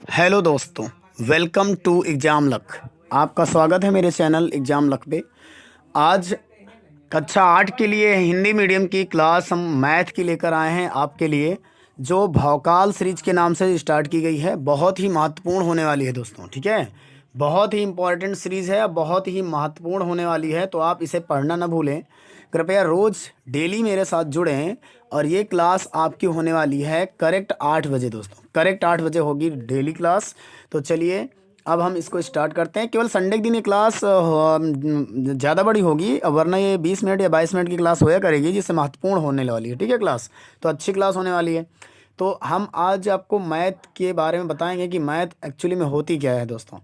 Hello दोस्तों, welcome to exam luck. आपका स्वागत है मेरे चैनल एग्ज़ाम लक पे। आज कक्षा 8 के लिए हिंदी मीडियम की क्लास हम मैथ की लेकर आए हैं आपके लिए, जो भौकाल सीरीज के नाम से स्टार्ट की गई है। बहुत ही महत्वपूर्ण होने वाली है दोस्तों, ठीक है। बहुत ही इंपॉर्टेंट सीरीज़ है, बहुत ही महत्वपूर्ण होने वाली है, तो आप इसे पढ़ना ना भूलें। कृपया रोज़ डेली मेरे साथ जुड़ें। और ये क्लास आपकी होने वाली है करेक्ट 8 बजे दोस्तों, करेक्ट 8 बजे होगी डेली क्लास। तो चलिए अब हम इसको स्टार्ट करते हैं। केवल संडे के दिन ये क्लास ज़्यादा बड़ी होगी, वरना ये 20 मिनट या 22 मिनट की क्लास होया करेगी, जिससे महत्वपूर्ण होने वाली है, ठीक है क्लास। तो अच्छी क्लास होने वाली है। तो हम आज आपको मैथ के बारे में बताएंगे कि मैथ एक्चुअली में होती क्या है दोस्तों।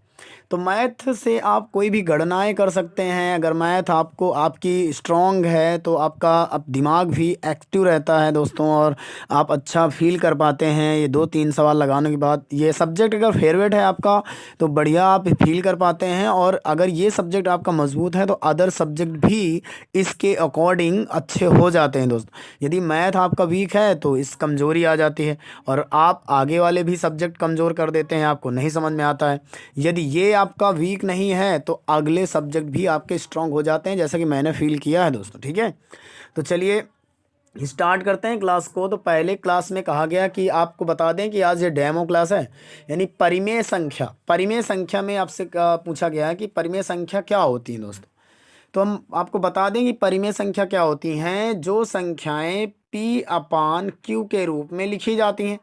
तो मैथ से आप कोई भी गणनाएं कर सकते हैं। अगर मैथ आपको आपकी स्ट्रॉन्ग है तो आपका अब दिमाग भी एक्टिव रहता है दोस्तों, और आप अच्छा फील कर पाते हैं। ये 2-3 सवाल लगाने के बाद ये सब्जेक्ट अगर फेवरेट है आपका तो बढ़िया आप फील कर पाते हैं। और अगर ये सब्जेक्ट आपका मजबूत है तो अदर सब्जेक्ट भी इसके अकॉर्डिंग अच्छे हो जाते हैं दोस्तों। यदि मैथ आपका वीक है तो इस कमज़ोरी आ जाती है, और आप आगे वाले भी सब्जेक्ट कमज़ोर कर देते हैं, आपको नहीं समझ में आता है। यदि ये आपका वीक नहीं है तो अगले सब्जेक्ट भी आपके स्ट्रांग हो जाते हैं, जैसा कि मैंने फील किया है दोस्तों, ठीक है। तो चलिए स्टार्ट करते हैं क्लास को। तो पहले क्लास में कहा गया कि आपको बता दें कि आज ये डेमो क्लास है, यानी परिमेय संख्या। परिमेय संख्या में आपसे पूछा गया है कि परिमेय संख्या क्या होती है दोस्तों। तो हम आपको बता दें कि परिमेय संख्या क्या होती हैं। जो संख्याएं P/Q के रूप में लिखी जाती हैं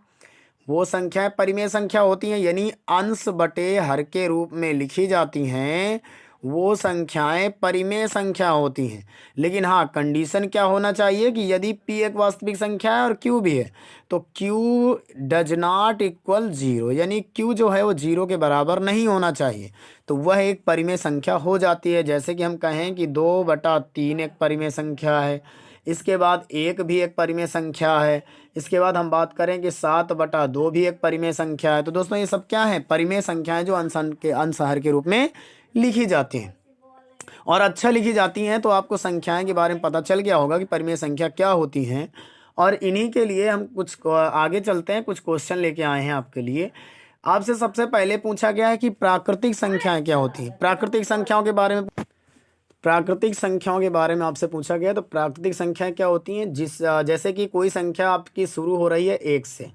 वो संख्याएं परिमेय संख्या होती हैं, यानी अंश बटे हर के रूप में लिखी जाती हैं वो संख्याएं परिमेय संख्या होती हैं। लेकिन हाँ, कंडीशन क्या होना चाहिए कि यदि P एक वास्तविक संख्या है और Q भी है तो Q डज नॉट इक्वल 0, यानी Q जो है वो 0 के बराबर नहीं होना चाहिए, तो वह एक परिमेय संख्या हो जाती है। जैसे कि हम कहें कि 2/3 एक परिमेय संख्या है, इसके बाद 1 भी एक परिमेय संख्या है, इसके बाद हम बात करें कि 7/2 भी एक परिमेय संख्या है। तो दोस्तों ये सब क्या है, परिमेय संख्याएं जो अंश-हर के रूप में लिखी जाती हैं और अच्छा लिखी जाती हैं। तो आपको संख्याएं के बारे में पता चल गया होगा कि परिमेय संख्या क्या होती हैं। और इन्हीं के लिए हम कुछ आगे चलते हैं, कुछ क्वेश्चन लेके आए हैं आपके लिए। आपसे सबसे पहले पूछा गया है कि प्राकृतिक संख्याएं क्या होती हैं। प्राकृतिक संख्याओं के बारे में आपसे पूछा गया। तो प्राकृतिक संख्याएं क्या होती हैं, जैसे कि कोई संख्या आपकी शुरू हो रही है 1 से,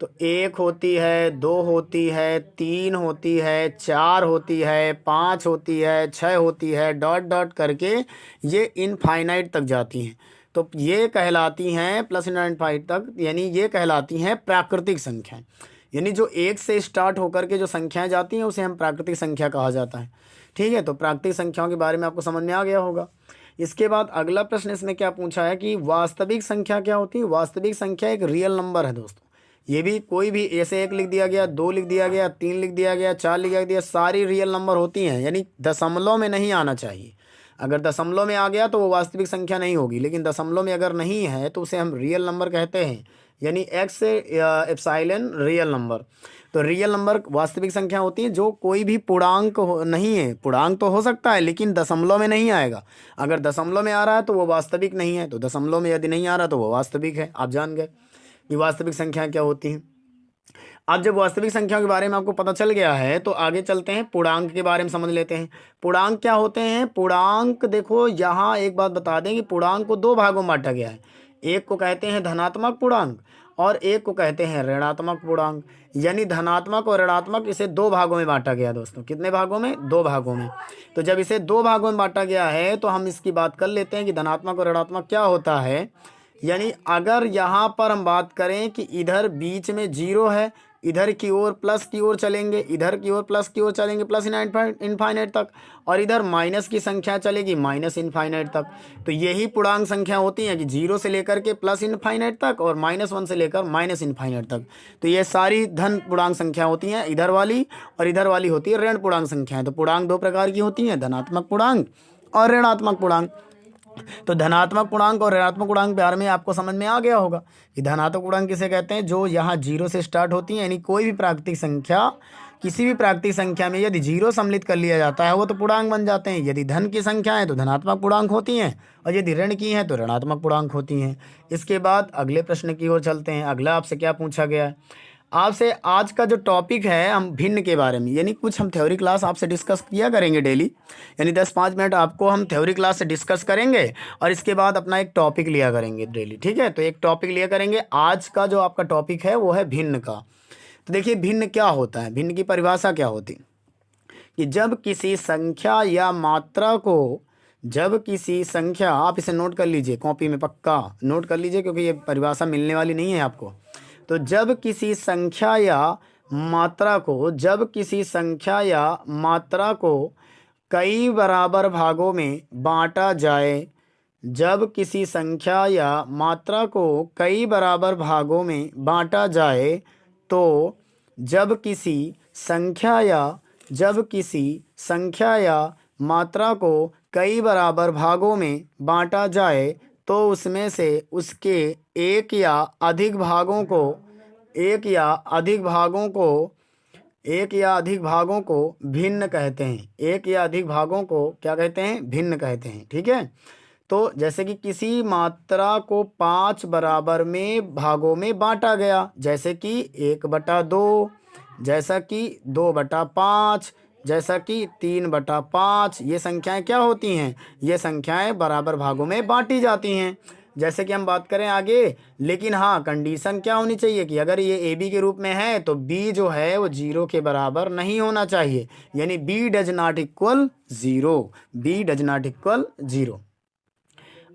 तो 1 होती है, 2 होती है, 3 होती है, 4 होती है, 5 होती है, 6 होती है, डॉट डॉट करके ये इनफाइनाइट तक जाती हैं। तो ये कहलाती हैं प्लस इनफाइनाइट तक, यानी ये कहलाती हैं प्राकृतिक संख्याएं। यानी जो 1 से स्टार्ट होकर के जो संख्याएं जाती हैं उसे हम प्राकृतिक संख्या कहा जाता है, ठीक है। तो प्राकृतिक संख्याओं के बारे में आपको समझ में आ गया होगा। इसके बाद अगला प्रश्न इसमें क्या पूछा है कि वास्तविक संख्या क्या होती है। वास्तविक संख्या एक रियल नंबर है दोस्तों। ये भी कोई भी ऐसे 1 लिख दिया गया, 2 लिख दिया गया, 3 लिख दिया गया, 4 लिख दिया, सारी रियल नंबर होती हैं, यानी दशमलव में नहीं आना चाहिए। अगर दशमलव में आ गया तो वो वास्तविक संख्या नहीं होगी, लेकिन दशमलव में अगर नहीं है तो उसे हम रियल नंबर कहते हैं, यानी एक्स एप्सिलॉन रियल नंबर। तो रियल नंबर वास्तविक संख्या होती है जो कोई भी पूर्णांक नहीं है। पूर्णांक तो हो सकता है लेकिन दशमलव में नहीं आएगा। अगर दशमलव में आ रहा है तो वो वास्तविक नहीं है, तो दशमलव में यदि नहीं आ रहा तो वो वास्तविक है। आप जान गए कि वास्तविक संख्या क्या होती हैं। अब जब वास्तविक संख्या के बारे में आपको पता चल गया है तो आगे चलते हैं, पूर्णांक के बारे में समझ लेते हैं। पूर्णांक क्या होते हैं। पूर्णांक देखो, यहाँ एक बात बता दें कि पूर्णांक को 2 भागों में बांटा गया है। एक को कहते हैं धनात्मक पूर्णांक और एक को कहते हैं ऋणात्मक पूर्णांक। यानी धनात्मक और ऋणात्मक, इसे 2 भागों में बांटा गया दोस्तों। कितने भागों में, 2 भागों में। तो जब इसे 2 भागों में बांटा गया है तो हम इसकी बात कर लेते हैं कि धनात्मक और ऋणात्मक क्या होता है। यानी अगर यहाँ पर हम बात करें कि इधर बीच में 0 है, इधर की ओर प्लस की ओर चलेंगे, इधर की ओर प्लस की ओर चलेंगे प्लस इनफाइनाइट तक, और इधर माइनस की संख्या चलेगी माइनस इनफाइनाइट तक। तो यही पूर्णांक संख्या होती हैं कि 0 से लेकर के प्लस इनफाइनाइट तक और -1 से लेकर माइनस इनफाइनाइट तक। तो ये सारी धन पूर्णांक संख्या होती हैं इधर वाली, और इधर वाली होती है ऋण पूर्णांक संख्याएं। तो पूर्णांक 2 प्रकार की होती हैं, धनात्मक पूर्णांक और ऋणात्मक पूर्णांक। तो धनात्मक पूर्णांक और ऋणात्मक पूर्णांक के बारे में आपको समझ में आ गया होगा कि धनात्मक पूर्णांक किसे कहते हैं, जो यहाँ 0 से स्टार्ट होती है। यानी कोई भी प्राकृतिक संख्या, किसी भी प्राकृतिक संख्या में यदि 0 सम्मिलित कर लिया जाता है वो तो पूर्णांक बन जाते हैं। यदि धन की संख्या है तो धनात्मक पूर्णांक होती हैं, और यदि ऋण की हैं तो ऋणात्मक पूर्णांक होती हैं। इसके बाद अगले प्रश्न की ओर चलते हैं। अगला आपसे क्या पूछा गया है। आपसे आज का जो टॉपिक है हम भिन्न के बारे में, यानी कुछ हम थ्योरी क्लास आपसे डिस्कस किया करेंगे डेली, यानी 10-5 मिनट आपको हम थ्योरी क्लास से डिस्कस करेंगे और इसके बाद अपना एक टॉपिक लिया करेंगे डेली, ठीक है। तो एक टॉपिक लिया करेंगे। आज का जो आपका टॉपिक है वो है भिन्न का। तो देखिए भिन्न क्या होता है, भिन्न की परिभाषा क्या होती है कि जब किसी संख्या या मात्रा को, जब किसी संख्या, आप इसे नोट कर लीजिए कॉपी में, पक्का नोट कर लीजिए क्योंकि ये परिभाषा मिलने वाली नहीं है आपको। तो जब किसी संख्या या मात्रा को, जब किसी संख्या या मात्रा को कई बराबर भागों में बांटा जाए, जब किसी संख्या या मात्रा को कई बराबर भागों में बांटा जाए, तो जब किसी संख्या या मात्रा को कई बराबर भागों में बांटा जाए तो उसमें से उसके एक या अधिक भागों को भिन्न कहते हैं। एक या अधिक भागों को क्या कहते हैं? भिन्न कहते हैं, ठीक है। तो जैसे कि किसी मात्रा को 5 बराबर में भागों में बांटा गया, जैसे कि 1/2, जैसा कि 2/5, जैसा कि 3/5, ये संख्याएं क्या होती हैं? ये संख्याएं बराबर भागों में बांटी जाती हैं। जैसे कि हम बात करें आगे, लेकिन हाँ कंडीशन क्या होनी चाहिए कि अगर ये ए बी के रूप में है तो बी जो है वो 0 के बराबर नहीं होना चाहिए, यानी B does not equal 0, B does not equal 0।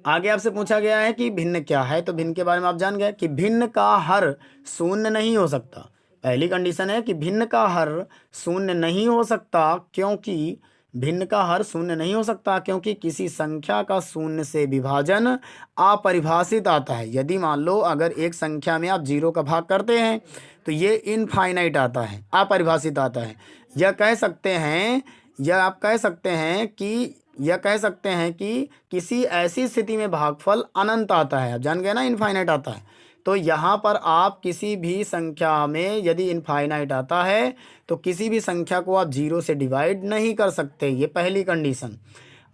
आगे आपसे पूछा गया है कि भिन्न क्या है, तो भिन्न के बारे में आप जान गए कि भिन्न का हर शून्य नहीं हो सकता। पहली कंडीशन है कि भिन्न का हर शून्य नहीं हो सकता, क्योंकि भिन्न का हर शून्य नहीं हो सकता क्योंकि किसी संख्या का शून्य से विभाजन अपरिभाषित आता है। यदि मान लो अगर एक संख्या में आप 0 का भाग करते हैं तो ये इनफाइनाइट आता है, अपरिभाषित आता है। या आप कह सकते हैं कि किसी ऐसी स्थिति में भागफल अनंत आता है। आप जान गए ना, इनफाइनाइट आता है। तो यहाँ पर आप किसी भी संख्या में यदि इनफाइनाइट आता है तो किसी भी संख्या को आप 0 से डिवाइड नहीं कर सकते, ये पहली कंडीशन।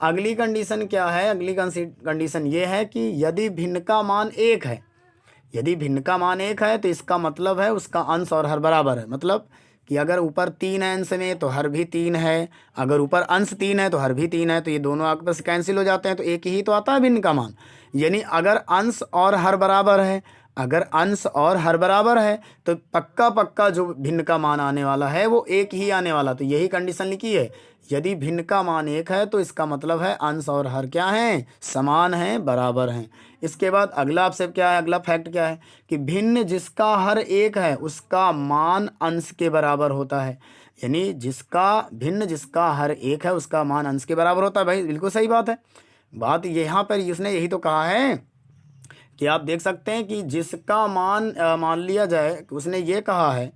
अगली कंडीशन क्या है? अगली कंडीशन ये है कि यदि भिन्न का मान 1 है, यदि भिन्न का मान 1 है तो इसका मतलब है उसका अंश और हर बराबर है। मतलब कि अगर ऊपर 3 है अंश में तो हर भी 3 है, अगर ऊपर अंश 3 है तो हर भी 3 है, तो ये दोनों आपस कैंसिल हो जाते हैं, तो एक ही तो आता है भिन्न का मान। यानी अगर अंश और हर बराबर है, अगर अंश और हर बराबर है तो पक्का जो भिन्न का मान आने वाला है वो एक ही आने वाला। तो यही कंडीशन लिखी है, यदि भिन्न का मान 1 है तो इसका मतलब है अंश और हर क्या हैं? समान हैं, बराबर हैं। इसके बाद अगला आपसे क्या है, अगला फैक्ट क्या है कि भिन्न जिसका हर 1 है उसका मान अंश के बराबर होता है। यानी भिन्न जिसका हर 1 है उसका मान अंश के बराबर होता है। भाई बिल्कुल सही बात है। बात यहाँ पर उसने यही तो कहा है कि आप देख सकते हैं कि जिसका मान लिया जाए, उसने ये कहा है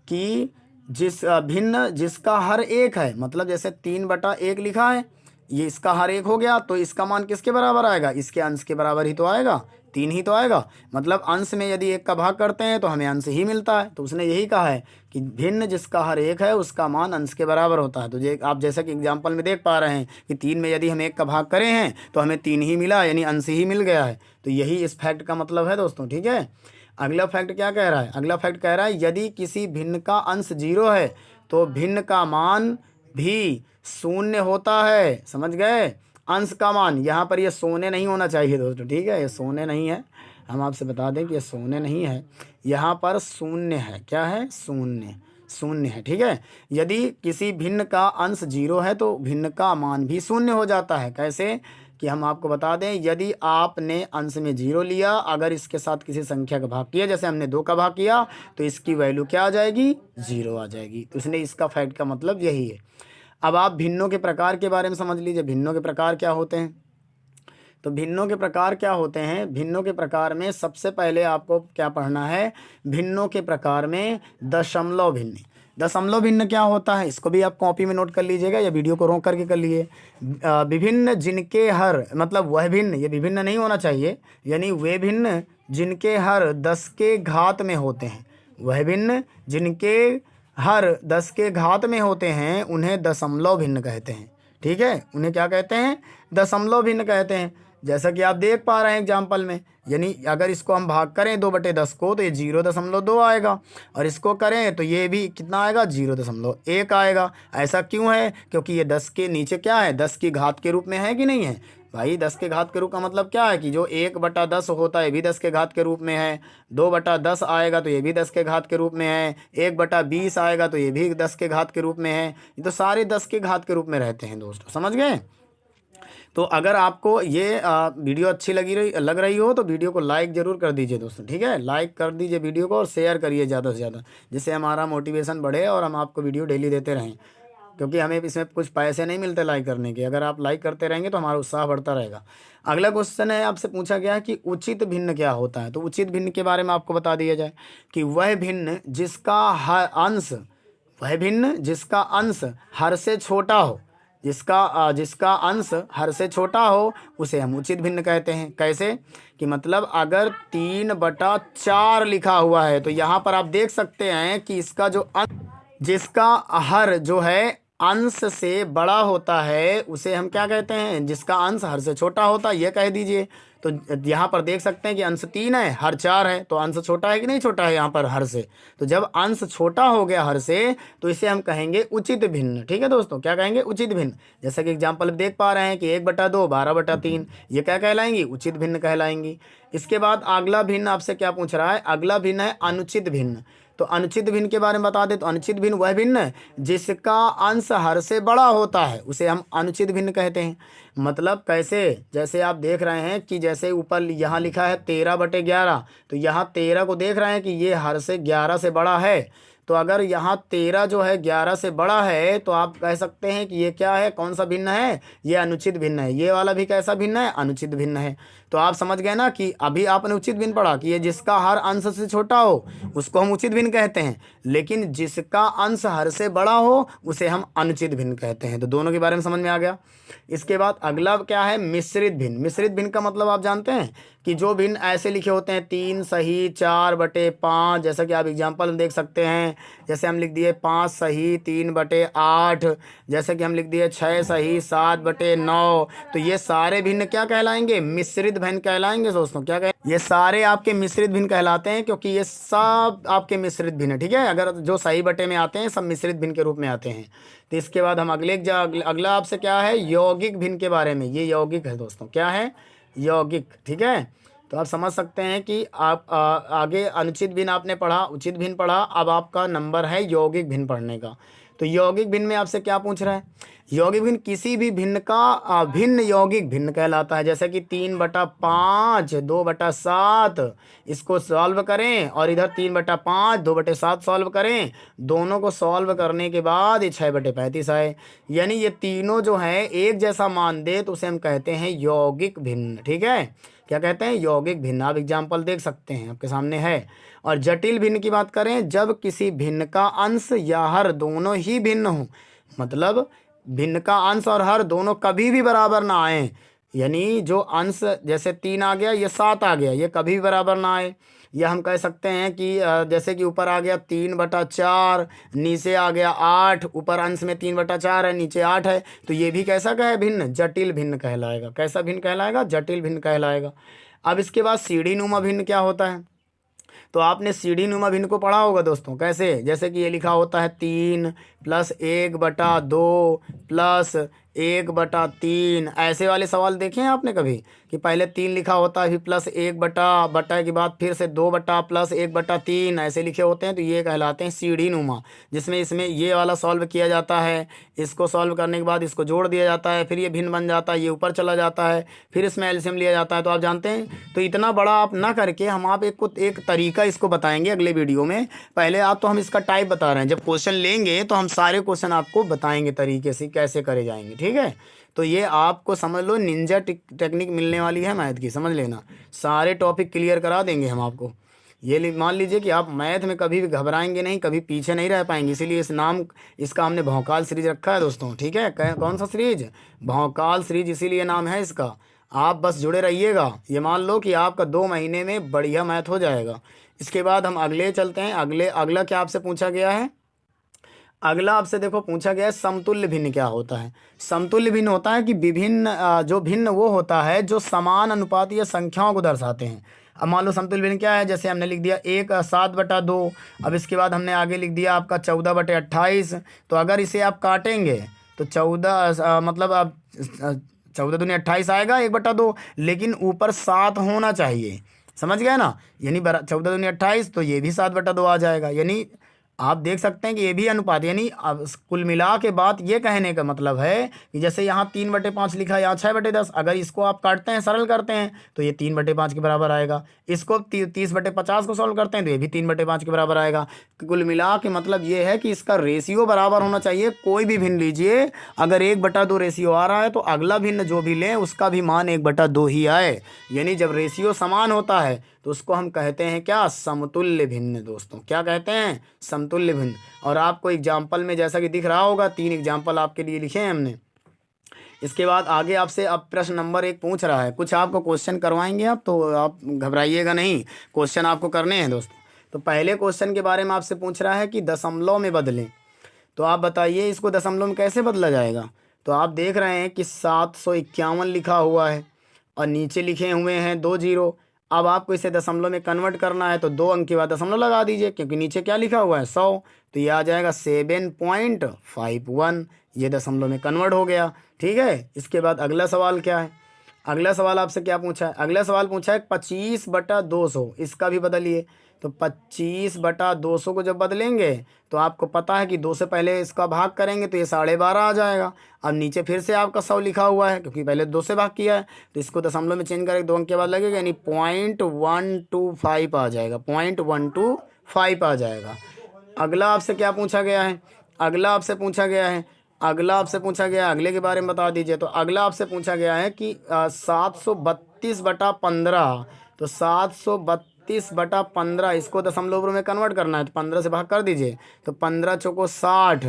कि भिन्न जिसका हर 1 है, मतलब जैसे 3/1 लिखा है, ये इसका हर 1 हो गया तो इसका मान किसके बराबर आएगा? इसके अंश के बराबर ही तो आएगा, 3 ही तो आएगा। मतलब अंश में यदि 1 का भाग करते हैं तो हमें अंश ही मिलता है। तो उसने यही कहा है कि भिन्न जिसका हर 1 है उसका मान अंश के बराबर होता है। तो आप जैसा कि एग्जाम्पल में देख पा रहे हैं कि 3 में यदि हम 1 का भाग करे हैं तो हमें 3 ही मिला, यानी अंश ही मिल गया है। तो यही इस फैक्ट का मतलब है दोस्तों, ठीक है। अगला फैक्ट क्या कह रहा है? अगला फैक्ट कह रहा है यदि किसी भिन्न का अंश 0 है तो भिन्न का मान भी शून्य होता है। समझ गए? अंश का मान, यहाँ पर ये शून्य नहीं होना चाहिए दोस्तों, ठीक है। ये शून्य नहीं है, हम आपसे बता दें कि ये शून्य नहीं है, यहाँ पर शून्य है। क्या है? शून्य है, ठीक है। यदि किसी भिन्न का अंश 0 है तो भिन्न का मान भी शून्य हो जाता है। कैसे? कि हम आपको बता दें, यदि आपने अंश में 0 लिया, अगर इसके साथ किसी संख्या का भाग किया, जैसे हमने 2 का भाग किया, तो इसकी वैल्यू क्या आ जाएगी? 0 आ जाएगी। तो इसने इसका फैक्ट का मतलब यही है। अब आप भिन्नों के प्रकार के बारे में समझ लीजिए। भिन्नों के प्रकार क्या होते हैं? तो भिन्नों के प्रकार क्या होते हैं? भिन्नों के प्रकार में सबसे पहले आपको क्या पढ़ना है? भिन्नों के प्रकार में दशमलव भिन्न। दशमलव भिन्न क्या होता है, इसको भी आप कॉपी में नोट कर लीजिएगा या वीडियो को रोक करके कर लिए। विभिन्न जिनके हर, मतलब वह भिन्न, ये विभिन्न नहीं होना चाहिए, यानी वे भिन्न जिनके हर 10 के घात में होते हैं। वह भिन्न जिनके हर 10 के घात में होते हैं उन्हें दशमलव भिन्न कहते हैं, ठीक है। उन्हें क्या कहते हैं? दशमलव भिन्न कहते हैं। जैसा कि आप देख पा रहे हैं एग्जाम्पल में, यानी अगर इसको हम भाग करें 2/10 को तो ये 0.2 आएगा, और इसको करें तो ये भी कितना आएगा 0.1 आएगा। ऐसा क्यों है? क्योंकि ये 10 के नीचे क्या है, 10 की घात के रूप में है कि नहीं है भाई। 10 के घात के रूप का मतलब क्या है कि जो 1/10 होता है ये भी 10 के घात के रूप में है, 2/10 आएगा तो ये भी 10 के घात के रूप में है, 1/20 आएगा तो ये भी 10 के घात के रूप में है। ये तो सारे 10 के घात के रूप में रहते हैं दोस्तों, समझ गए। तो अगर आपको ये वीडियो अच्छी लग रही हो तो वीडियो को लाइक ज़रूर कर दीजिए दोस्तों, ठीक है। लाइक कर दीजिए वीडियो को और शेयर करिए ज़्यादा से ज़्यादा, जिससे हमारा मोटिवेशन बढ़े और हम आपको वीडियो डेली देते रहें, क्योंकि हमें इसमें कुछ पैसे नहीं मिलते लाइक करने के। अगर आप लाइक करते रहेंगे तो हमारा उत्साह बढ़ता रहेगा। अगला क्वेश्चन है, आपसे पूछा गया है कि उचित भिन्न क्या होता है। तो उचित भिन्न के बारे में आपको बता दिया जाए कि वह भिन्न जिसका अंश हर से छोटा हो, जिसका अंश हर से छोटा हो उसे हम उचित भिन्न कहते हैं। कैसे कि मतलब अगर 3/4 लिखा हुआ है तो यहाँ पर आप देख सकते हैं कि इसका जो जिसका हर जो है अंश से बड़ा होता है उसे हम क्या कहते हैं, जिसका अंश हर से छोटा होता है, ये कह दीजिए। तो यहाँ पर देख सकते हैं कि अंश 3 है, हर 4 है, तो अंश छोटा है कि नहीं छोटा है यहाँ पर हर से। तो जब अंश छोटा हो गया हर से तो इसे हम कहेंगे उचित भिन्न, ठीक है दोस्तों। क्या कहेंगे, उचित भिन्न। जैसा कि एग्जाम्पल देख पा रहे हैं कि 1/2 12/3, ये क्या कहलाएंगी, उचित भिन्न कहलाएंगी। इसके बाद अगला भिन्न आपसे क्या पूछ रहा है, अगला भिन्न है अनुचित भिन्न। तो अनुचित भिन्न के बारे में बता दे। तो अनुचित भिन्न वह भिन्न है जिसका अंश हर से बड़ा होता है, उसे हम अनुचित भिन्न कहते हैं। मतलब कैसे, जैसे आप देख रहे हैं कि जैसे ऊपर यहाँ लिखा है 13/11, तो यहाँ 13 को देख रहे हैं कि ये हर से 11 से बड़ा है। तो अगर यहाँ 13 जो है 11 से बड़ा है तो आप कह सकते हैं कि ये क्या है, कौन सा भिन्न है, ये अनुचित भिन्न है। ये वाला भी कैसा भिन्न है, अनुचित भिन्न है। तो आप समझ गए ना कि अभी आपने उचित भिन्न पढ़ा कि ये जिसका हर अंश से छोटा हो उसको हम उचित भिन्न कहते हैं, लेकिन जिसका अंश हर से बड़ा हो उसे हम अनुचित भिन्न कहते हैं। तो दोनों के बारे में समझ में आ गया। इसके बाद अगला क्या है, मिश्रित भिन्न। मिश्रित भिन्न का मतलब आप जानते हैं कि जो भिन्न ऐसे लिखे होते हैं 3 सही 4/5, जैसा कि आप एग्जाम्पल में देख सकते हैं। जैसे हम लिख दिए 5 सही 3/8, जैसे कि हम लिख दिए 6 सही 7/9। तो ये सारे भिन्न क्या कहलाएंगे, मिश्रित भिन्न कहलाएंगे दोस्तों। क्या कहें, ये सारे आपके मिश्रित भिन्न कहलाते हैं, क्योंकि ये सब आपके मिश्रित भिन्न है, ठीक है। अगर जो सही बटे में आते हैं सब मिश्रित भिन्न के रूप में आते हैं। तो इसके बाद हम अगला आपसे क्या है, यौगिक भिन्न के बारे में। ये यौगिक है दोस्तों, क्या है, यौगिक, ठीक है। तो आप समझ सकते हैं कि आप आगे अनुचित भिन्न आपने पढ़ा, उचित भिन्न पढ़ा, अब आपका नंबर है यौगिक भिन्न पढ़ने का। तो यौगिक भिन्न में आपसे क्या पूछ रहा है, यौगिक भिन्न किसी भी भिन्न का भिन्न यौगिक भिन्न कहलाता है। जैसे कि 3/5 2/7, इसको सॉल्व करें और इधर 3/5 2/7 सॉल्व करें, दोनों को सॉल्व करने के बाद ये 6/35 आए। यानी ये तीनों जो है एक जैसा मान दे तो उसे हम कहते हैं यौगिक भिन्न, ठीक है। क्या कहते हैं, यौगिक भिन्न। आप एग्जाम्पल देख सकते हैं, आपके सामने है। और जटिल भिन्न की बात करें, जब किसी भिन्न का अंश या हर दोनों ही भिन्न हो, मतलब भिन्न का अंश और हर दोनों कभी भी बराबर ना आए। यानी जो अंश जैसे 3 आ गया, ये 7 आ गया, ये कभी भी बराबर ना आए। या हम कह सकते हैं कि जैसे कि ऊपर आ गया 3/4, नीचे आ गया 8, ऊपर अंश में 3/4 है, नीचे 8 है, तो ये भी कैसा का है, भिन्न, जटिल भिन्न कहलाएगा। कैसा भिन्न कहलाएगा, जटिल भिन्न कहलाएगा। अब इसके बाद सीढ़ी नुमा भिन्न क्या होता है। तो आपने सीढ़ी नुमा भिन्न को पढ़ा होगा दोस्तों। कैसे, जैसे कि ये लिखा होता है 3 + 1/2 + 1/3। ऐसे वाले सवाल देखे हैं आपने कभी कि पहले 3 लिखा होता है, फिर प्लस 1/बटा के बाद फिर से 2/, प्लस 1/3 ऐसे लिखे होते हैं। तो ये कहलाते हैं सीढ़ी नुमा, जिसमें इसमें ये वाला सॉल्व किया जाता है, इसको सॉल्व करने के बाद इसको जोड़ दिया जाता है, फिर ये भिन्न बन जाता है, ये ऊपर चला जाता है, फिर इसमें एलसीएम लिया जाता है। तो आप जानते हैं, तो इतना बड़ा आप ना करके हम आप एक तरीका इसको बताएंगे अगले वीडियो में। पहले आप तो हम इसका टाइप बता रहे हैं, जब क्वेश्चन लेंगे तो हम सारे क्वेश्चन आपको बताएंगे तरीके से कैसे करे जाएंगे, ठीक है। तो ये आपको समझ लो निंजा टेक्निक मिलने वाली है मैथ की, समझ लेना। सारे टॉपिक क्लियर करा देंगे हम आपको। ये मान लीजिए कि आप मैथ में कभी भी घबराएंगे नहीं, कभी पीछे नहीं रह पाएंगे। इसीलिए इसका हमने भौकाल सीरीज रखा है दोस्तों, ठीक है। कौन सा सीरीज, भौकाल सीरीज, इसीलिए नाम है इसका। आप बस जुड़े रहिएगा, ये मान लो कि आपका 2 महीने में बढ़िया मैथ हो जाएगा। इसके बाद हम अगले चलते हैं। अगला क्या आपसे पूछा गया है, अगला आपसे देखो पूछा गया है समतुल्य भिन्न क्या होता है। समतुल्य भिन्न होता है कि विभिन्न जो भिन्न वो होता है जो समान अनुपातीय संख्याओं को दर्शाते हैं। अब मान लो समतुल्य भिन्न क्या है, जैसे हमने लिख दिया एक 7/2। अब इसके बाद हमने आगे लिख दिया आपका 14/28। तो अगर इसे आप काटेंगे तो 14 मतलब आप 14 दूनी 28 आएगा 1/2, लेकिन ऊपर 7 होना चाहिए। समझ गए ना, यानी 14 दूनी 28, तो ये भी 7/2 आ जाएगा। यानी आप देख सकते हैं कि ये भी अनुपात, यानी अब कुल मिला के बात ये कहने का मतलब है कि जैसे यहाँ 3/5 लिखा है, यहाँ 6/10। अगर इसको आप काटते हैं, सरल करते हैं, तो ये 3/5 के बराबर आएगा। इसको 30/50 को सॉल्व करते हैं तो ये भी 3/5 के बराबर आएगा। कुल मिला के मतलब ये है कि इसका रेशियो बराबर होना चाहिए। कोई भी भिन्न लीजिए, अगर 1/2 रेशियो आ रहा है तो अगला भिन्न जो भी लें उसका भी मान 1/2 ही आए। यानी जब रेशियो समान होता है तो उसको हम कहते हैं क्या, समतुल्य भिन्न। दोस्तों क्या कहते हैं, समतुल्य भिन्न। और आपको एग्जाम्पल में जैसा कि दिख रहा होगा 3 एग्जाम्पल आपके लिए लिखे हैं हमने। इसके बाद आगे आपसे अब प्रश्न नंबर 1 पूछ रहा है। कुछ आपको क्वेश्चन करवाएंगे आप, तो आप घबराइएगा नहीं, क्वेश्चन आपको करने हैं दोस्तों। तो पहले क्वेश्चन के बारे में आपसे पूछ रहा है कि दशमलव में बदलें। तो आप बताइए इसको दशमलव में कैसे बदला जाएगा। तो आप देख रहे हैं कि 751 लिखा हुआ है और नीचे लिखे हुए हैं 2 जीरो। अब आपको इसे दशमलव में कन्वर्ट करना है तो 2 अंक के बाद दशमलव लगा दीजिए, क्योंकि नीचे क्या लिखा हुआ है 100। तो ये आ जाएगा 7.51। ये दशमलव में कन्वर्ट हो गया। ठीक है, इसके बाद अगला सवाल क्या है। अगला सवाल आपसे क्या पूछा है, अगला सवाल पूछा है 25/200। इसका भी बदलिए। तो 25/200 को जब बदलेंगे तो आपको पता है कि 2 से पहले इसका भाग करेंगे तो ये 12.5 आ जाएगा। अब नीचे फिर से आपका 100 लिखा हुआ है क्योंकि पहले 2 से भाग किया है, तो इसको दशमलव में चेंज करेंगे 2 अंक के बाद लगेगा, यानी 0.125 आ जाएगा। 0.125 आ जाएगा। अगला आपसे क्या पूछा गया है, अगला आपसे पूछा गया है अगले के बारे में बता दीजिए। तो अगला आपसे पूछा गया है कि 732/15। तो 732/15 इसको दशमलव में कन्वर्ट करना है तो 15 से भाग कर दीजिए। तो 15 चौको 60,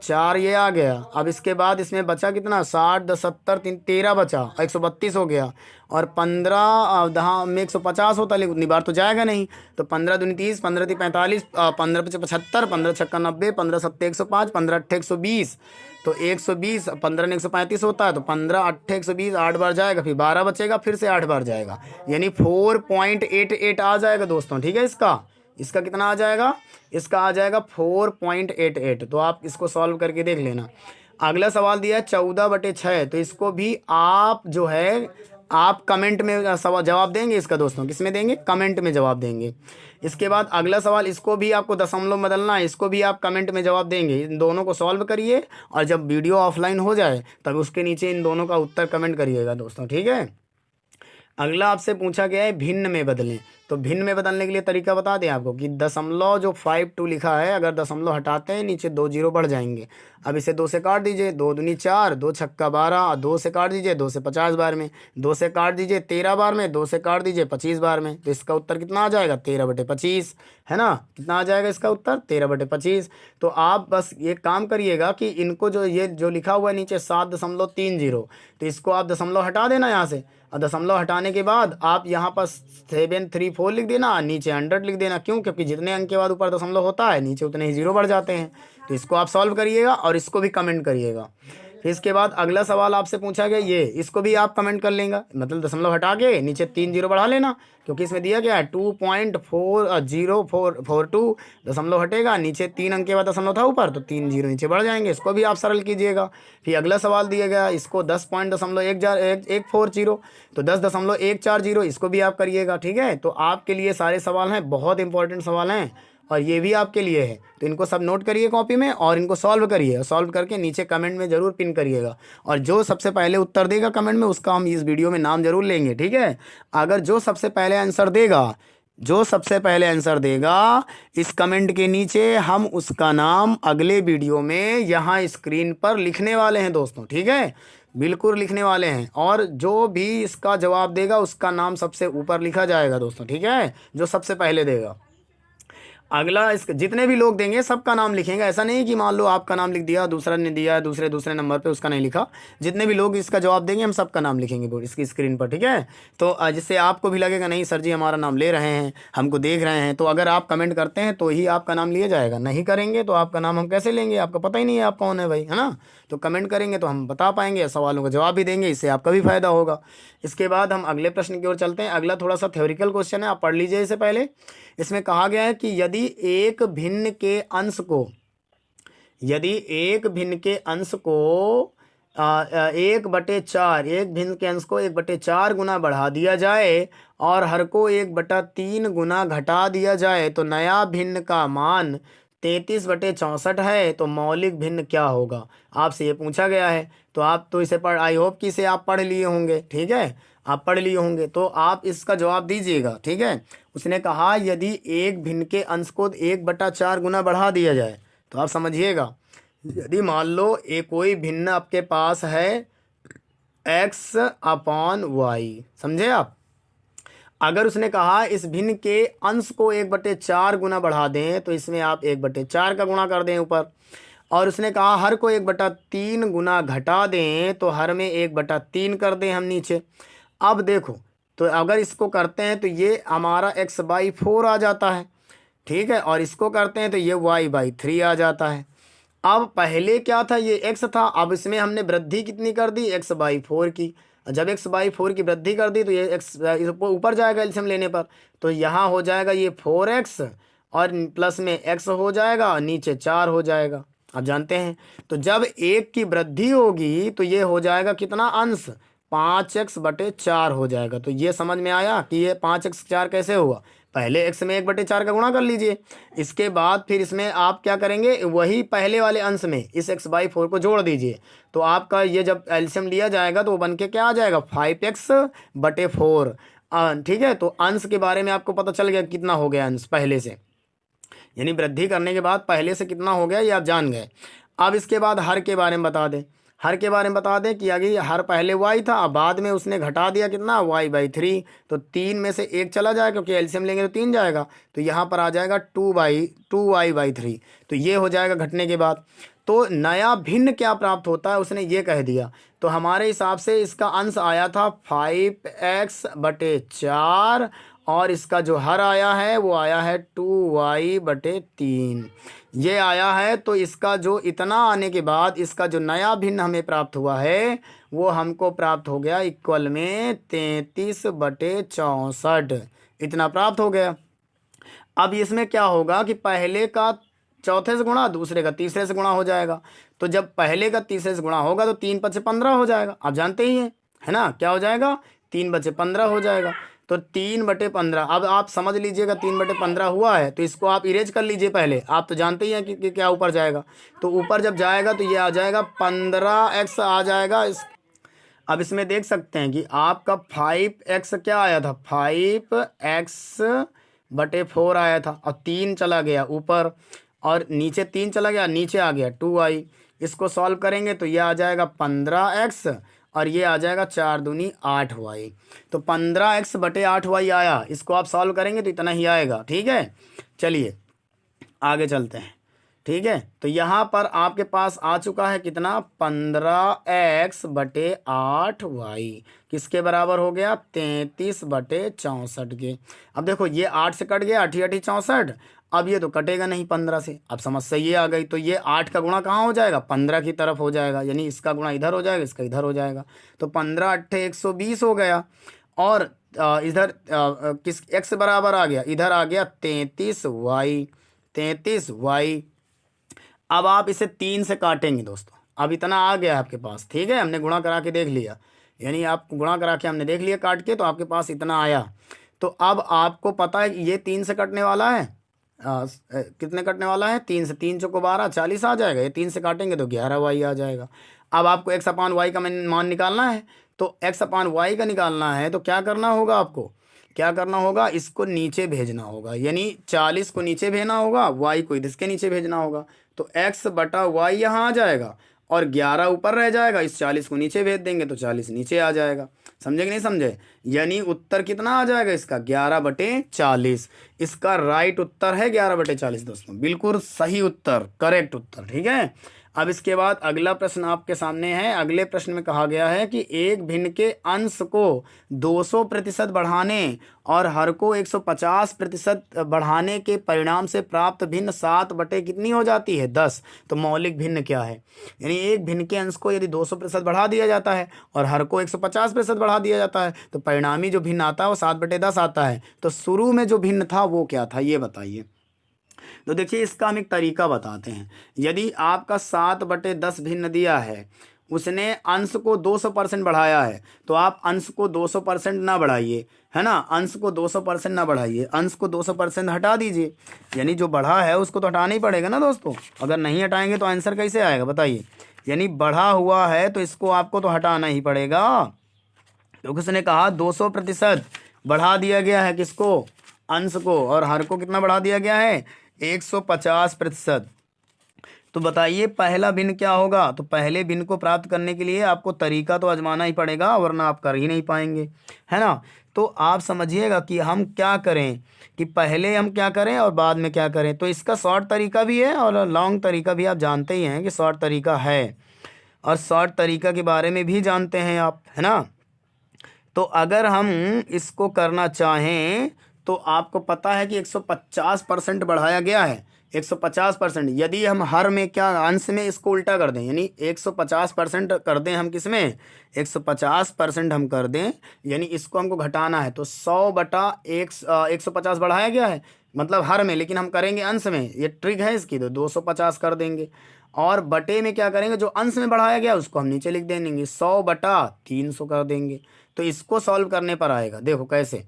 4 ये आ गया। अब इसके बाद इसमें बचा कितना, 60 10 70 3 13 बचा, 132 हो गया। और 15 दहाँ में 150 होता, लेकिन उतनी बार तो जाएगा नहीं। तो 15 दूनी 30, 15 × 45, 15 × 75, 15 × 6 90, 15 × 7 105, 15 × 8 120। तो 120, 15 ने 135 होता है, तो 15 8 120, 8 बार जाएगा, फिर 12 बचेगा, फिर से 8 बार जाएगा, यानी 4.88 आ जाएगा दोस्तों। ठीक है, इसका कितना आ जाएगा, इसका आ जाएगा 4.88। तो आप इसको सॉल्व करके देख लेना। अगला सवाल दिया है 14/6। तो इसको भी आप जो है आप कमेंट में सवाल जवाब देंगे इसका दोस्तों, किस में देंगे, कमेंट में जवाब देंगे। इसके बाद अगला सवाल, इसको भी आपको दशमलव बदलना है, इसको भी आप कमेंट में जवाब देंगे। इन दोनों को सॉल्व करिए और जब वीडियो ऑफलाइन हो जाए तब उसके नीचे इन दोनों का उत्तर कमेंट करिएगा दोस्तों। ठीक है, अगला आपसे पूछा गया है भिन्न में बदलें। तो भिन्न में बदलने के लिए तरीका बता दें आपको कि दशमलव जो 52 लिखा है, अगर दशमलव हटाते हैं नीचे 2 जीरो बढ़ जाएंगे। अब इसे 2 से काट दीजिए, 2 दूनी 4, 2 छक्का 12, और 2 से काट दीजिए 2 से 50 बार में, 2 से काट दीजिए 13 बार में, 2 से काट दीजिए 25 बार में। तो इसका उत्तर कितना आ जाएगा, 13/25 है ना। कितना आ जाएगा इसका उत्तर, 13/25। तो आप बस ये काम करिएगा कि इनको ये जो लिखा हुआ है नीचे 7.30, तो इसको आप दशमलव हटा देना यहाँ से। और दशमलव हटाने के बाद आप यहाँ पर 734 लिख देना, नीचे 100 लिख देना। क्यों, क्योंकि जितने अंक के बाद ऊपर दशमलव होता है नीचे उतने ही जीरो बढ़ जाते हैं। तो इसको आप सॉल्व करिएगा और इसको भी कमेंट करिएगा। फिर इसके बाद अगला सवाल आपसे पूछा गया ये, इसको भी आप कमेंट कर लेंगे, मतलब दशमलव हटा के नीचे 3 जीरो बढ़ा लेना, क्योंकि इसमें दिया गया है 2.4042 दशमलव हटेगा, नीचे 3 अंक के बाद दशमलव था ऊपर, तो 3 जीरो नीचे बढ़ जाएंगे। इसको भी आप सरल कीजिएगा। फिर अगला सवाल दिया गया, इसको 10.140, तो 10.140 इसको भी आप करिएगा। ठीक है, तो आपके लिए सारे सवाल हैं, बहुत इंपॉर्टेंट सवाल हैं और ये भी आपके लिए है। तो इनको सब नोट करिए कॉपी में और इनको सॉल्व करिए, सॉल्व करके नीचे कमेंट में ज़रूर पिन करिएगा। और जो सबसे पहले उत्तर देगा कमेंट में, उसका हम इस वीडियो में नाम जरूर लेंगे। ठीक है, अगर जो सबसे पहले आंसर देगा इस कमेंट के नीचे, हम उसका नाम अगले वीडियो में यहाँ स्क्रीन पर लिखने वाले हैं दोस्तों। ठीक है, बिल्कुल लिखने वाले हैं, और जो भी इसका जवाब देगा उसका नाम सबसे ऊपर लिखा जाएगा दोस्तों। ठीक है, जो सबसे पहले देगा। अगला इस जितने भी लोग देंगे सबका नाम लिखेंगे। ऐसा नहीं कि मान लो आपका नाम लिख दिया, दूसरा ने दिया, दूसरे नंबर पे उसका नहीं लिखा। जितने भी लोग इसका जवाब देंगे हम सबका नाम लिखेंगे बोर्ड इसकी स्क्रीन पर, ठीक है। तो जिससे आपको भी लगेगा नहीं सर जी हमारा नाम ले रहे हैं, हमको देख रहे हैं। तो अगर आप कमेंट करते हैं तो ही आपका नाम लिया जाएगा, नहीं करेंगे तो आपका नाम हम कैसे लेंगे, आपका पता ही नहीं है आप कौन है भाई, है ना। तो कमेंट करेंगे तो हम बता पाएंगे, सवालों का जवाब भी देंगे, इससे आपका भी फायदा होगा। इसके बाद हम अगले प्रश्न की ओर चलते हैं। अगला थोड़ा सा थ्योरिकल क्वेश्चन है, आप पढ़ लीजिए इसे पहले। इसमें कहा गया है कि यदि एक भिन्न के अंश को 1/4, एक भिन्न के अंश को 1/4 गुना बढ़ा दिया जाए और हर को 1/3 गुना घटा दिया जाए तो नया भिन्न का मान 33/64 है, तो मौलिक भिन्न क्या होगा, आपसे ये पूछा गया है। तो आप तो इसे पढ़, आई होप कि इसे आप पढ़ लिए होंगे, ठीक है, आप पढ़ लिए होंगे। तो आप इसका जवाब दीजिएगा, ठीक है। उसने कहा यदि एक भिन्न के अंश को 1/4 गुना बढ़ा दिया जाए, तो आप समझिएगा, यदि मान लो एक कोई भिन्न आपके पास है x/y, समझे आप। अगर उसने कहा इस भिन्न के अंश को 1/4 गुना बढ़ा दें, तो इसमें आप 1/4 का गुणा कर दें ऊपर। और उसने कहा हर को 1/3 गुना घटा दें, तो हर में 1/3 कर दें हम नीचे। अब देखो, तो अगर इसको करते हैं तो ये हमारा x/4 आ जाता है, ठीक है। और इसको करते हैं तो ये y/3 आ जाता है। अब पहले क्या था, ये x था, अब इसमें हमने वृद्धि कितनी कर दी, x/4 की। जब x/4 की वृद्धि कर दी तो ये x ऊपर जाएगा एलसीएम लेने पर, तो यहाँ हो जाएगा ये 4x और प्लस में x हो जाएगा और नीचे 4 हो जाएगा। आप जानते हैं, तो जब 1 की वृद्धि होगी तो ये हो जाएगा कितना अंश, 5x/4 हो जाएगा। तो ये समझ में आया कि ये 5x/4 कैसे हुआ। पहले x में 1/4 का गुणा कर लीजिए, इसके बाद फिर इसमें आप क्या करेंगे, वही पहले वाले अंश में इस x/4 को जोड़ दीजिए। तो आपका ये जब एलसीएम लिया जाएगा तो वो बन के क्या आ जाएगा, 5x/4। ठीक है, तो अंश के बारे में आपको पता चल गया कितना हो गया अंश पहले से, यानी वृद्धि करने के बाद पहले से कितना हो गया ये आप जान गए। अब इसके बाद हर के बारे में बता दें। हर के बारे में बता दें कि अगर हर पहले y था, अब बाद में उसने घटा दिया कितना, y/3। तो 3 में से 1 चला जाएगा क्योंकि एलसीएम लेंगे तो 3 जाएगा, तो यहाँ पर आ जाएगा 2y/3। तो ये हो जाएगा घटने के बाद। तो नया भिन्न क्या प्राप्त होता है उसने ये कह दिया। तो हमारे हिसाब से इसका अंश आया था 5x/4 और इसका जो हर आया है वो आया है 2y/3, ये आया है। तो इसका जो इतना आने के बाद इसका जो नया भिन्न हमें प्राप्त हुआ है वो हमको प्राप्त हो गया इक्वल में 33/64, इतना प्राप्त हो गया। अब इसमें क्या होगा कि पहले का चौथे से गुणा, दूसरे का तीसरे से गुणा हो जाएगा। तो जब पहले का तीसरे से गुणा होगा तो 3×15 हो जाएगा, आप जानते ही हैं, है ना, क्या हो जाएगा, 3/15 हो जाएगा। तो 3/15, अब आप समझ लीजिएगा 3/15 हुआ है, तो इसको आप इरेज कर लीजिए पहले, आप तो जानते ही हैं कि क्या ऊपर जाएगा। तो ऊपर जब जाएगा तो ये आ जाएगा 15x आ जाएगा। अब इसमें देख सकते हैं कि आपका 5x क्या आया था, 5x/4 आया था, और 3 चला गया ऊपर और नीचे 3 चला गया, नीचे आ गया 2y। इसको सॉल्व करेंगे तो ये आ जाएगा 15x और ये आ जाएगा 4 दूनी 8y। तो 15x/8y आया, इसको आप सॉल्व करेंगे तो इतना ही आएगा, ठीक है। चलिए आगे चलते हैं, ठीक है। तो यहाँ पर आपके पास आ चुका है कितना, 15x/8y किसके बराबर हो गया, 33/64 के। अब देखो ये 8 से कट गया, 8 8 64, अब ये तो कटेगा नहीं 15 से। अब समस्या ये आ गई, तो ये 8 का गुणा कहाँ हो जाएगा, 15 की तरफ हो जाएगा, यानी इसका गुणा इधर हो जाएगा, इसका इधर हो जाएगा। तो 15×8 120 हो गया, और इधर किस x बराबर आ गया, इधर आ गया 33y। अब आप इसे 3 से काटेंगे दोस्तों, अब इतना आ गया है आपके पास, ठीक है, हमने गुणा करा के देख लिया, यानी आप गुणा करा के हमने देख लिया काट के, तो आपके पास इतना आया। तो अब आपको पता है कि ये 3 से कटने वाला है, कितने कटने वाला है, 3 से, 3 चौको 12, 40 आ जाएगा। ये 3 से काटेंगे तो 11y आ जाएगा। अब आपको x/y का मान निकालना है, तो x/y का निकालना है तो क्या करना होगा, आपको क्या करना होगा, इसको नीचे भेजना होगा, यानी 40 को नीचे भेजना होगा, y को इसके नीचे भेजना होगा। तो x/y यहाँ आ जाएगा और 11 ऊपर रह जाएगा, इस 40 को नीचे भेज देंगे तो 40 नीचे आ जाएगा। समझे कि नहीं समझे? यानी उत्तर कितना आ जाएगा इसका 11/40। इसका राइट उत्तर है 11/40 दोस्तों, बिल्कुल सही उत्तर, करेक्ट उत्तर। ठीक है, अब इसके बाद अगला प्रश्न आपके सामने है। अगले प्रश्न में कहा गया है कि एक भिन्न के अंश को 200% बढ़ाने और हर को 150% बढ़ाने के परिणाम से प्राप्त भिन्न 7 बटे कितनी हो जाती है 10। तो मौलिक भिन्न क्या है? यानी एक भिन्न के अंश को यदि 200% बढ़ा दिया जाता है और हर को 150% बढ़ा दिया जाता है तो परिणामी जो भिन्न आता है वो 7/10 आता है। तो शुरू में जो भिन्न था वो क्या था ये बताइए। तो देखिए इसका हम एक तरीका बताते हैं। यदि आपका 7/10 भिन्न दिया है, उसने अंश को 200% बढ़ाया है, तो आप अंश को 200% ना बढ़ाइए, है ना, अंश को 200% ना बढ़ाइए, अंश को 200% हटा दीजिए। यानी जो बढ़ा है उसको तो हटाना ही पड़ेगा ना दोस्तों, अगर नहीं हटाएंगे तो आंसर कैसे आएगा बताइए। यानी बढ़ा हुआ है तो इसको आपको तो हटाना ही पड़ेगा, क्योंकि उसने कहा 200% बढ़ा दिया गया है किसको, अंश को, और हर को कितना बढ़ा दिया गया है 150%। तो बताइए पहला भिन्न क्या होगा। तो पहले भिन्न को प्राप्त करने के लिए आपको तरीका तो आजमाना ही पड़ेगा, वरना आप कर ही नहीं पाएंगे, है ना। तो आप समझिएगा कि हम क्या करें, कि पहले हम क्या करें और बाद में क्या करें। तो इसका शॉर्ट तरीका भी है और लॉन्ग तरीका भी। आप जानते ही हैं कि शॉर्ट तरीका है, और शॉर्ट तरीका के बारे में भी जानते हैं आप, है ना। तो अगर हम इसको करना चाहें तो आपको पता है कि 150% बढ़ाया गया है, 150%। यदि हम हर में क्या अंश में इसको उल्टा कर दें, यानी 150% कर दें हम किस में 150% हम कर दें, यानी इसको हमको घटाना है। तो 100/150 बढ़ाया गया है मतलब हर में, लेकिन हम करेंगे अंश में, ये ट्रिक है इसकी। तो 250 कर देंगे, और बटे में क्या करेंगे, जो अंश में बढ़ाया गया उसको हम नीचे लिख देंगे, 100/300 कर देंगे। तो इसको सॉल्व करने पर आएगा, देखो कैसे।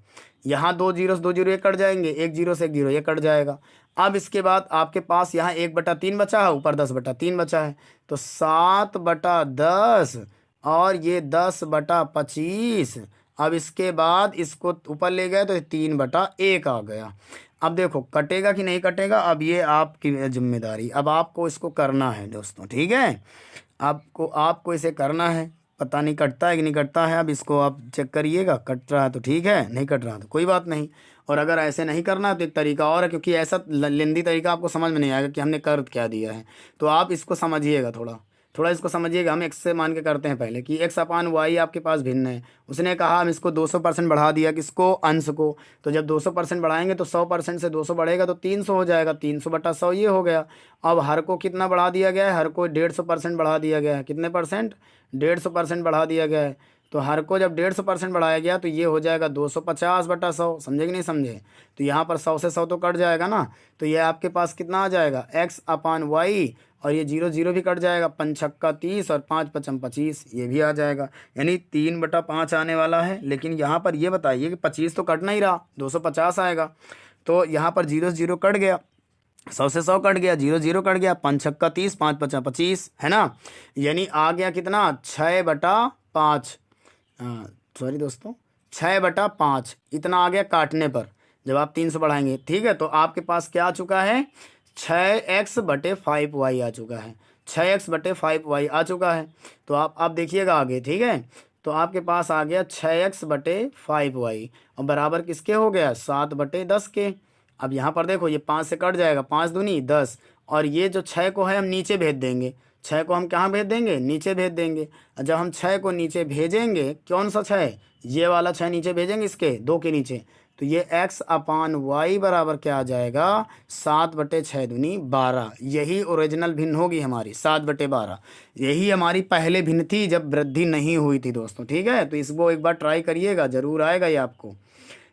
यहाँ 2 जीरो से 2 जीरो ये कट जाएंगे, 1 जीरो से 1 जीरो ये कट जाएगा। अब इसके बाद आपके पास यहाँ 1/3 बचा है, ऊपर 10/3 बचा है। तो 7/10 और ये 10/25। अब इसके बाद इसको ऊपर ले गए तो 3/1 आ गया। अब देखो कटेगा कि नहीं कटेगा, अब ये आपकी जिम्मेदारी। अब आपको इसको करना है दोस्तों, ठीक है, आपको इसे करना है। पता नहीं कटता है कि नहीं कटता है, अब इसको आप चेक करिएगा। कट रहा है तो ठीक है, नहीं कट रहा तो कोई बात नहीं। और अगर ऐसे नहीं करना है तो एक तरीका और है, क्योंकि ऐसा लेंदी तरीका आपको समझ में नहीं आएगा कि हमने कर क्या दिया है। तो आप इसको समझिएगा, थोड़ा थोड़ा इसको समझिएगा। हम एक्स से मान के करते हैं पहले कि x/y आपके पास भिन्न है। उसने कहा हम इसको 200% बढ़ा दिया, किसको, अंश को। तो जब 200% बढ़ाएंगे तो 100% से 200 बढ़ेगा तो 300 हो जाएगा, 300/100 ये हो गया। अब हर को कितना बढ़ा दिया गया है, हर को 150% बढ़ा दिया गया है। कितने परसेंट, 150% बढ़ा दिया गया है। तो हर को जब 150% बढ़ाया गया तो ये हो जाएगा 250/100। समझे कि नहीं समझे? तो यहाँ पर 100 से 100 तो कट जाएगा ना। तो ये आपके पास कितना आ जाएगा x/y, और ये 0 0 भी कट जाएगा, 5 छक्का 30 और 5 पचम 25, ये भी आ जाएगा। यानी 3/5 आने वाला है। लेकिन यहाँ पर ये बताइए कि 25 तो कट नहीं रहा, 250 आएगा। तो यहाँ पर 0 से 0 कट गया, 100 से 100 कट गया, 0 0 कट गया, 5 छक्का 30, 5 पचम 25, है ना। यानी आ गया कितना 6/5। सॉरी दोस्तों, 6/5 इतना आ गया काटने पर, जब आप 300 बढ़ाएंगे। ठीक है, तो आपके पास क्या आ चुका है, 6x/5y आ चुका है, 6x/5y आ चुका है। तो आप देखिएगा आगे, ठीक है। तो आपके पास आ गया 6x/5y, और बराबर किसके हो गया, 7/10 के। अब यहाँ पर देखो ये 5 से कट जाएगा, 5 दूनी 10, और ये जो 6 को है हम नीचे भेज देंगे। 6 को हम कहाँ भेज देंगे, नीचे भेज देंगे। और जब हम 6 को नीचे भेजेंगे, कौन सा 6, ये वाला 6 नीचे भेजेंगे इसके 2 के नीचे, तो ये x/y बराबर क्या आ जाएगा, 7/6 दूनी 12। यही ओरिजिनल भिन्न होगी हमारी, 7/12। यही हमारी पहले भिन्न थी जब वृद्धि नहीं हुई थी दोस्तों, ठीक है। तो इसको एक बार ट्राई करिएगा, ज़रूर आएगा ये आपको।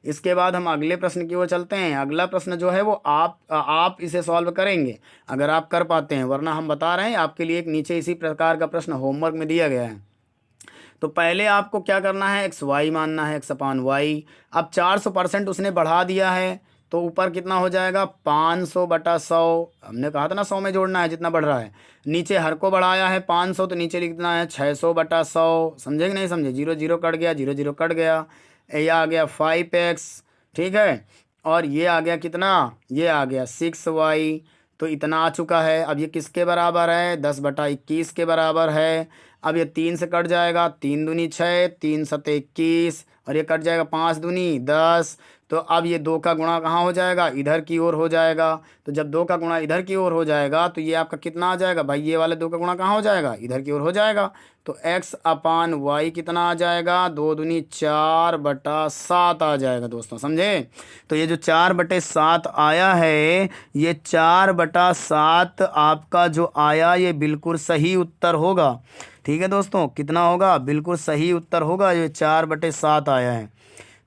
इसके बाद हम अगले प्रश्न की ओर चलते हैं। अगला प्रश्न जो है वो आप इसे सॉल्व करेंगे अगर आप कर पाते हैं, वरना हम बता रहे हैं आपके लिए एक नीचे इसी प्रकार का प्रश्न होमवर्क में दिया गया है। तो पहले आपको क्या करना है, x/y मानना है, x/y। अब 400% उसने बढ़ा दिया है, तो ऊपर कितना हो जाएगा, 500/100। हमने कहा था ना 100 में जोड़ना है जितना बढ़ रहा है। नीचे हर को बढ़ाया है 500, तो नीचे लिखना है 600/100। समझे कि नहीं समझे? 0 0 कट गया, 0 0 कट गया। ये आ गया 5x, ठीक है। और ये आ गया कितना, ये आ गया 6y। तो इतना आ चुका है। अब ये किसके बराबर है? 10/21 के बराबर है। अब ये 3 से कट जाएगा, 3 दूनी 6, 3 सते 21, और ये कट जाएगा 5 दूनी 10। तो अब ये 2 का गुणा कहाँ हो जाएगा? इधर की ओर हो जाएगा। तो जब 2 का गुणा इधर की ओर हो जाएगा तो ये आपका कितना आ जाएगा भाई? ये वाले 2 का गुणा कहाँ हो जाएगा? इधर की ओर हो जाएगा। तो x/y कितना आ जाएगा? 2 दूनी 4/7 आ जाएगा दोस्तों, समझे? तो ये जो 4/7 आया है, ये 4/7 आपका जो आया ये बिल्कुल सही उत्तर होगा। ठीक है दोस्तों, कितना होगा? बिल्कुल सही उत्तर होगा। ये 4/7 आया है,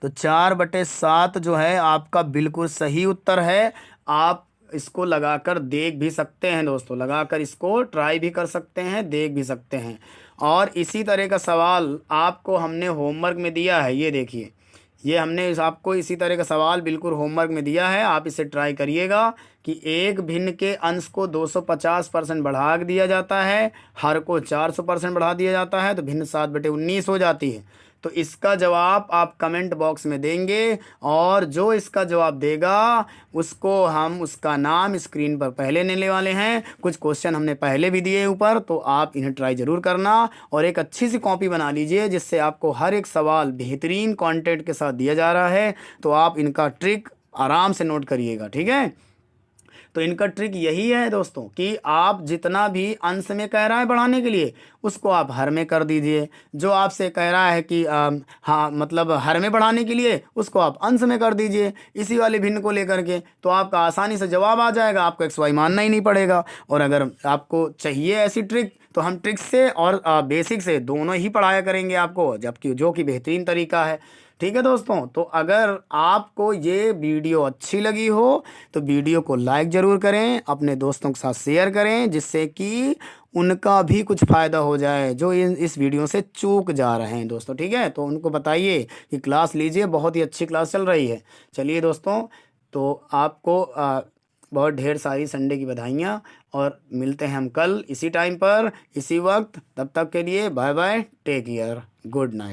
तो 4/7 जो है आपका बिल्कुल सही उत्तर है। आप इसको लगाकर देख भी सकते हैं दोस्तों, लगाकर इसको ट्राई भी कर सकते हैं, देख भी सकते हैं। और इसी तरह का सवाल आपको हमने होमवर्क में दिया है, ये देखिए, ये हमने आपको इसी तरह का सवाल बिल्कुल होमवर्क में दिया है। आप इसे ट्राई करिएगा कि एक भिन्न के अंश को 250% बढ़ा दिया जाता है, हर को 400% बढ़ा दिया जाता है, तो भिन्न 7/19 हो जाती है। तो इसका जवाब आप कमेंट बॉक्स में देंगे, और जो इसका जवाब देगा उसको हम उसका नाम स्क्रीन पर पहले लेने वाले हैं। कुछ क्वेश्चन हमने पहले भी दिए ऊपर, तो आप इन्हें ट्राई ज़रूर करना, और एक अच्छी सी कॉपी बना लीजिए जिससे आपको हर एक सवाल बेहतरीन कंटेंट के साथ दिया जा रहा है। तो आप इनका ट्रिक आराम से नोट करिएगा, ठीक है? तो इनका ट्रिक यही है दोस्तों कि आप जितना भी अंश में कह रहा है बढ़ाने के लिए, उसको आप हर में कर दीजिए। जो आपसे कह रहा है कि हाँ मतलब हर में बढ़ाने के लिए, उसको आप अंश में कर दीजिए इसी वाले भिन्न को लेकर के, तो आपका आसानी से जवाब आ जाएगा, आपको XY मानना ही नहीं पड़ेगा। और अगर आपको चाहिए ऐसी ट्रिक, तो हम ट्रिक से और बेसिक से दोनों ही पढ़ाया करेंगे आपको, जबकि जो कि बेहतरीन तरीका है। ठीक है दोस्तों, तो अगर आपको ये वीडियो अच्छी लगी हो तो वीडियो को लाइक ज़रूर करें, अपने दोस्तों के साथ शेयर करें, जिससे कि उनका भी कुछ फ़ायदा हो जाए जो इस वीडियो से चूक जा रहे हैं दोस्तों। ठीक है, तो उनको बताइए कि क्लास लीजिए, बहुत ही अच्छी क्लास चल रही है। चलिए दोस्तों, तो आपको बहुत ढेर सारी संडे की बधाइयाँ, और मिलते हैं हम कल इसी टाइम पर इसी वक्त। तब तक के लिए bye bye, take care, good night.